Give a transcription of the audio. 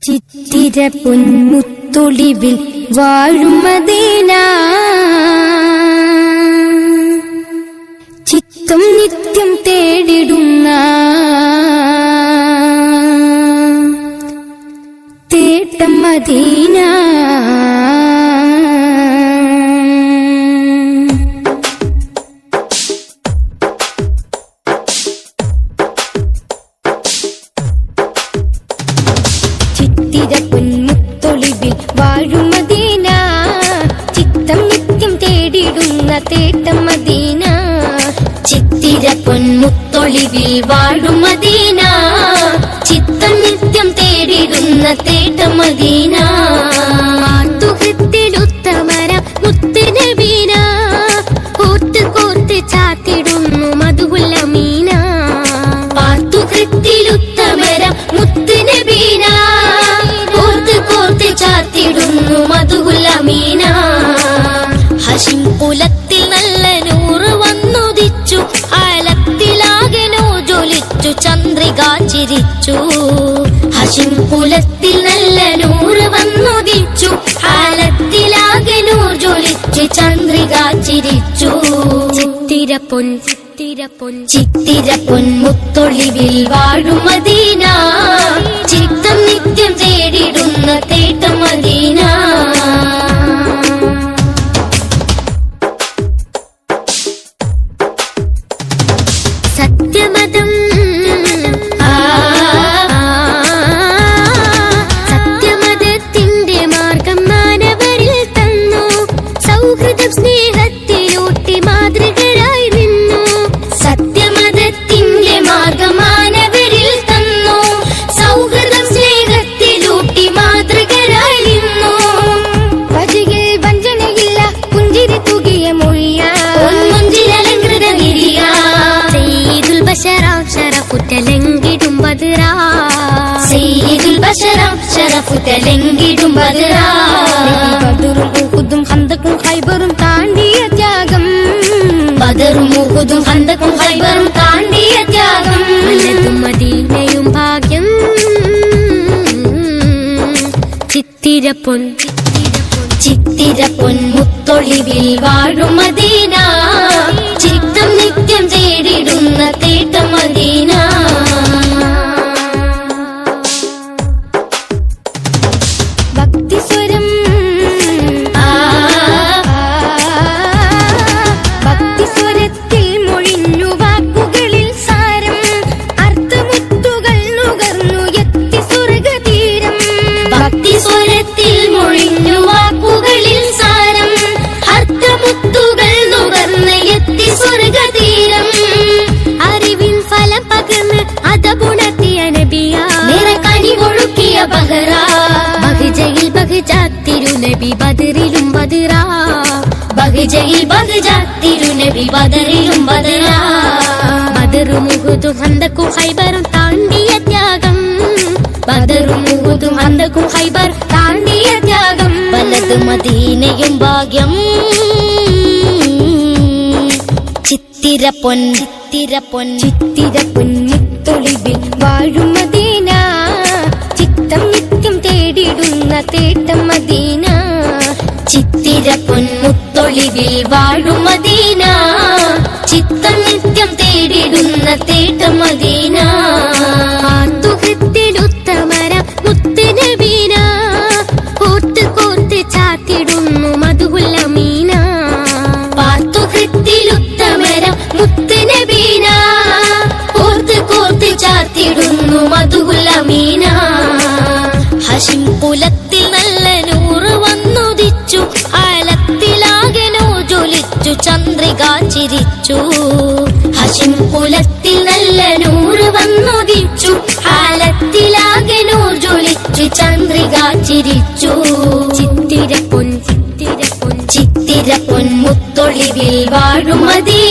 ചിത്തിര പൊന്മുത്തൊളിവിൽ വാഴും മദീന, ചിത്തം നിത്യം തേടിടുന്ന തേട്ടം മദീന. ചിത്തിര പൊന്മുത്തൊളിവിൽ വാഴും മദീന, ചിത്തം നിത്യം തേടിടുന്ന തേട്ടം മദീന. ചിത്തിര പൊന്മുത്തൊളിവിൽ വാഴും മദീന, ചിത്തം നിത്യം തേടിടുന്ന തേട്ടം മദീന. ആത്തുഹത്തിലുത്തമര മുത്ത് നബീന, കോർത്ത് കോർത്ത് ചാത്തിടുന്നു മധുഹുൽ അമീന. ആത്തുഹത്തിലുത്തമര മുത്ത് നബീന, കോർത്ത് കോർത്ത് ചാത്തിടുന്നു മധുഹുൽ അമീന. ഹശിം കുലത്തിൽ നല്ല നൂറ് വന്നുദിച്ചു, ആലത്തിലാകെ ജ്വലിച്ചു ചന്ദ്രിക ചിരിച്ചു. ഹശിം കുലത്തിൽ നല്ല നൂറ് വന്നുദിച്ചു, ആലത്തിലാകെ ജ്വലിച്ചു ചന്ദ്രിക ചിരിച്ചു. ചിത്തിര പൊൻ ചിത്തിര പൊന്മുത്തൊളിവിൽ വാഴും മദീന, ചിത്തം നിത്യം തേടിടുന്ന തേട്ടം മദീന. സത്യമതം സത്യമതത്തിന്റെ മാർഗം മാനവരിൽ തന്നു, സൗഹൃദം സ്നേഹത്തിലൂട്ടി മാതൃകരായി നിന്നു. സത്യമതത്തിന്റെ മാർഗം മാനവരിൽ തന്നു, സൗഹൃദം സ്നേഹത്തിലൂട്ടി മാതൃകരായി നിന്നു. വചിയിൽ വഞ്ചനയില്ല, പുഞ്ചിരി തൂകിയ മൊഴിയ മുഞ്ചിലലങ്കൃത ഗിരിയ. സയ്യിദുൽ ബശറാം ശരഫുറ്റലങ്കിടും ബദറാ, സയ്യിദുൽ ബശറാം ശരഫുറ്റലങ്കിടും ബദറാ. ബദറും ഉഹുദും ഖന്ദഖും ഖൈബറും താണ്ടിയ ത്യാഗം, ബദറും ഉഹുദും ഖന്ദഖും ഖൈബറും താണ്ടിയ ത്യാഗം. വലതും മദീനയും ഭാഗ്യം. ചിത്തിര പൊന്മുത്തൊളിവിൽ വാഴും മദീന, ചിത്തം നിത്യം തേടിടുന്ന തേട്ടം മദീന. ഭക്തിസ്വരം ഭക്തിസ്വരത്തിൽ മൊഴിഞ്ഞു വാക്കുകളിൽ സാരം, അർത്ഥമുത്തുകൾ നുകർന്നു എത്തി സ്വർഗതീരം. ഭക്തിസ്വരത്തിൽ മൊഴിഞ്ഞു വാക്കുകളിൽ സാരം, അർത്ഥമുത്തുകൾ നുകർന്ന് എത്തി സ്വർഗതീരം. അറിവിൻ ഫലം പകർന്ന് അതപുണർത്തിയ നബിയ, നിറകനി ഒഴുക്കിയ ബഹറാ. ബഹ്ജയിൽ ബഹ്ജാത്തിരുനബി ബദറിലും ബദറാ, ബഹ്ജയിൽ ബഹ്ജാത്തിരുനബി ബദറിലും ബദറാ. ബദറും ഉഹുദും ഖന്ദഖും ഖൈബറും താണ്ടിയ ത്യാഗം, ബദറും ഉഹുദും ഖന്ദഖും ഖൈബർ താണ്ടിയ ത്യാഗം. വലത് മദീനയും ഭാഗ്യം. ചിത്തിര പൊന്മുത്തൊളിവിൽ വാഴും മദീന, ചിത്തം നിത്യം തേടിടുന്ന തേട്ടം മദീന. ചിത്തിര പൊന്മുത്തൊളിവിൽ വാഴും മദീന, ചിത്തം നിത്യം തേടിടുന്ന തേട്ടം മദീന. ആത്തുഹത്തിലുത്തമര മുത്ത് നബീന, കോർത്ത് കോർത്ത് ചാത്തിടുന്നു മധുഹുൽ അമീന. പാത്തുഹത്തിലുത്തമര മുത്ത് നബീന, കോർത്ത് കോർത്ത് ചാത്തിടുന്നു മധുഹുൽ അമീന. ഹശിം കുലത്തിൽ നല്ല നൂറ് വന്നുദിച്ചു, ആലത്തിലാകെ ജ്വലിച്ചു ചന്ദ്രിക ചിരിച്ചു. ഹശിം കുലത്തിൽ നല്ല നൂറ് വന്നുദിച്ചു, ആലത്തിലാകെ ജ്വലിച്ചു ചന്ദ്രിക ചിരിച്ചു. ചിത്തിര പൊന്മുത്തൊളിവിൽ വാഴും മദീന,